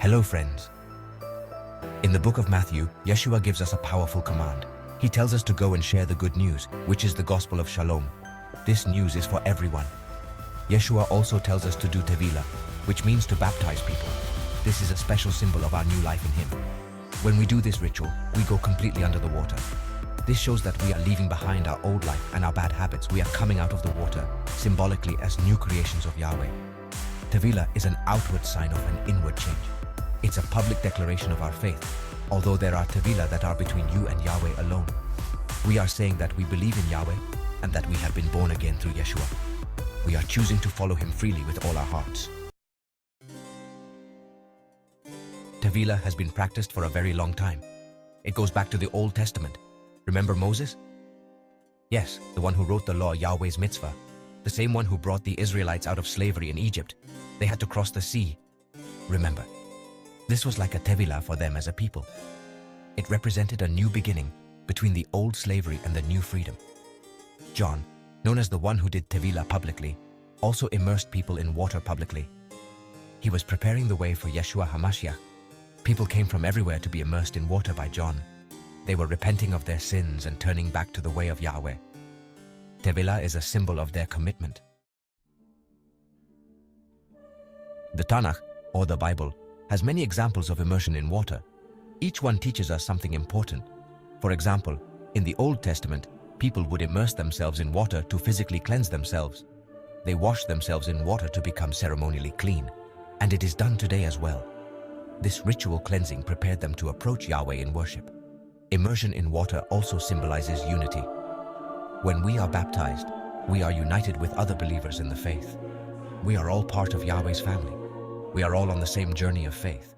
Hello friends. In the book of Matthew, Yeshua gives us a powerful command. He tells us to go and share the good news, which is the Gospel of Shalom. This news is for everyone. Yeshua also tells us to do Tevilah, which means to baptize people. This is a special symbol of our new life in Him. When we do this ritual, we go completely under the water. This shows that we are leaving behind our old life and our bad habits. We are coming out of the water, symbolically as new creations of Yahweh. Tevilah is an outward sign of an inward change. It's a public declaration of our faith, although there are Tevilah that are between you and Yahweh alone. We are saying that we believe in Yahweh and that we have been born again through Yeshua. We are choosing to follow Him freely with all our hearts. Tevilah has been practiced for a very long time. It goes back to the Old Testament. Remember Moses? Yes, the one who wrote the law, Yahweh's mitzvah. The same one who brought the Israelites out of slavery in Egypt. They had to cross the sea. Remember, this was like a Tevilah for them as a people. It represented a new beginning between the old slavery and the new freedom. John, known as the one who did Tevilah publicly, also immersed people in water publicly. He was preparing the way for Yeshua HaMashiach. People came from everywhere to be immersed in water by John. They were repenting of their sins and turning back to the way of Yahweh. Tevilah is a symbol of their commitment. The Tanakh, or the Bible, has many examples of immersion in water. Each one teaches us something important. For example, in the Old Testament, people would immerse themselves in water to physically cleanse themselves. They washed themselves in water to become ceremonially clean, and it is done today as well. This ritual cleansing prepared them to approach Yahweh in worship. Immersion in water also symbolizes unity. When we are baptized, we are united with other believers in the faith. We are all part of Yahweh's family. We are all on the same journey of faith.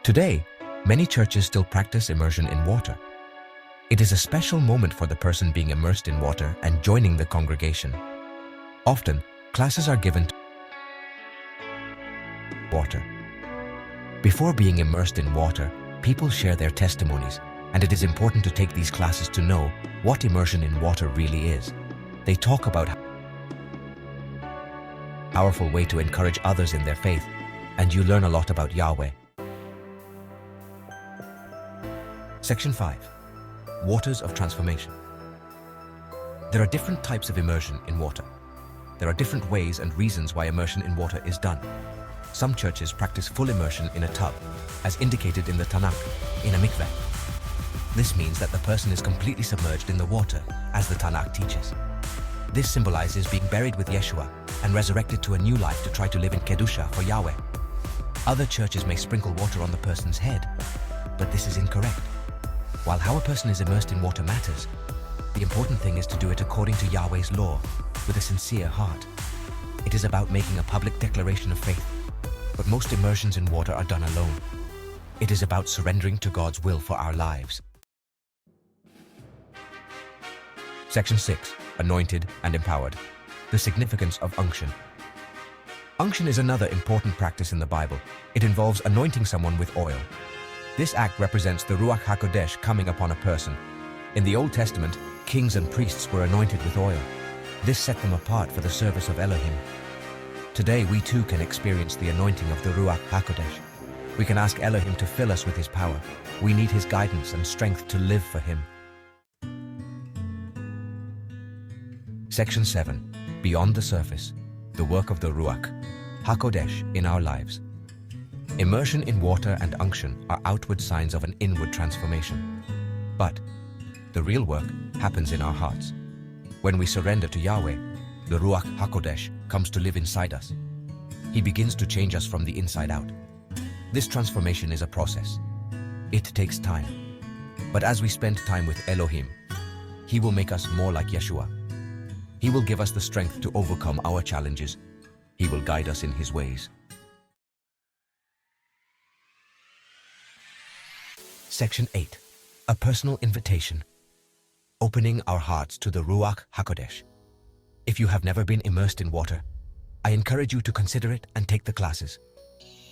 Today, many churches still practice immersion in water. It is a special moment for the person being immersed in water and joining the congregation. Often, classes are given to water. Before being immersed in water, people share their testimonies, and it is important to take these classes to know what immersion in water really is. They talk about a powerful way to encourage others in their faith, and you learn a lot about Yahweh. Section 5. Waters of Transformation. There are different types of immersion in water. There are different ways and reasons why immersion in water is done. Some churches practice full immersion in a tub, as indicated in the Tanakh, in a mikveh. This means that the person is completely submerged in the water, as the Tanakh teaches. This symbolizes being buried with Yeshua and resurrected to a new life to try to live in Kedusha for Yahweh. Other churches may sprinkle water on the person's head, but this is incorrect. While how a person is immersed in water matters, the important thing is to do it according to Yahweh's law, with a sincere heart. It is about making a public declaration of faith, but most immersions in water are done alone. It is about surrendering to God's will for our lives. Section 6. Anointed and Empowered. The significance of unction. Unction is another important practice in the Bible. It involves anointing someone with oil. This act represents the Ruach HaKodesh coming upon a person. In the Old Testament, kings and priests were anointed with oil. This set them apart for the service of Elohim. Today, we too can experience the anointing of the Ruach HaKodesh. We can ask Elohim to fill us with His power. We need His guidance and strength to live for Him. Section 7. Beyond the surface. The work of the Ruach HaKodesh in our lives. Immersion in water and unction are outward signs of an inward transformation. But the real work happens in our hearts. When we surrender to Yahweh, the Ruach HaKodesh comes to live inside us. He begins to change us from the inside out. This transformation is a process. It takes time. But as we spend time with Elohim, He will make us more like Yeshua. He will give us the strength to overcome our challenges. He will guide us in His ways. Section 8. A personal invitation. Opening our hearts to the Ruach HaKodesh. If you have never been immersed in water, I encourage you to consider it and take the classes.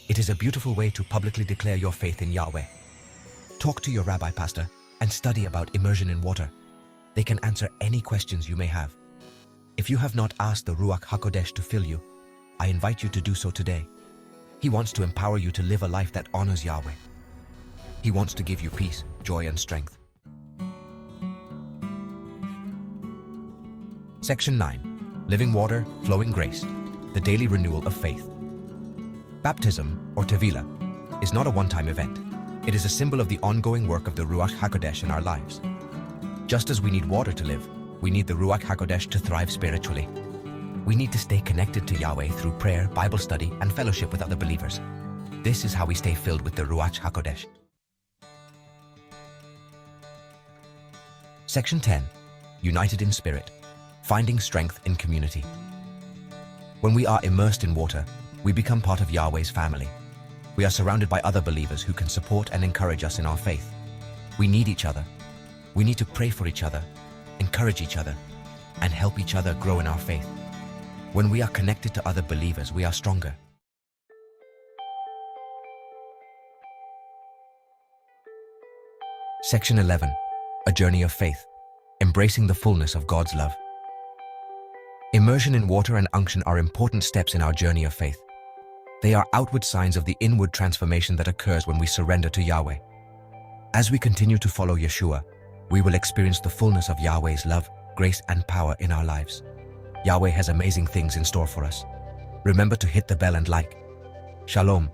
It is a beautiful way to publicly declare your faith in Yahweh. Talk to your rabbi pastor and study about immersion in water. They can answer any questions you may have. If you have not asked the Ruach HaKodesh to fill you, I invite you to do so today. He wants to empower you to live a life that honors Yahweh. He wants to give you peace, joy, and strength. Section 9. Living Water, Flowing Grace, the Daily Renewal of Faith. Baptism, or Tevilah, is not a one-time event. It is a symbol of the ongoing work of the Ruach HaKodesh in our lives. Just as we need water to live, we need the Ruach HaKodesh to thrive spiritually. We need to stay connected to Yahweh through prayer, Bible study, and fellowship with other believers. This is how we stay filled with the Ruach HaKodesh. Section 10. United in Spirit, Finding Strength in Community. When we are immersed in water, we become part of Yahweh's family. We are surrounded by other believers who can support and encourage us in our faith. We need each other. We need to pray for each other, encourage each other, and help each other grow in our faith. When we are connected to other believers, we are stronger. Section 11. A Journey of Faith, Embracing the Fullness of God's Love. Immersion in water and unction are important steps in our journey of faith. They are outward signs of the inward transformation that occurs when we surrender to Yahweh. As we continue to follow Yeshua, we will experience the fullness of Yahweh's love, grace, and power in our lives. Yahweh has amazing things in store for us. Remember to hit the bell and like. Shalom.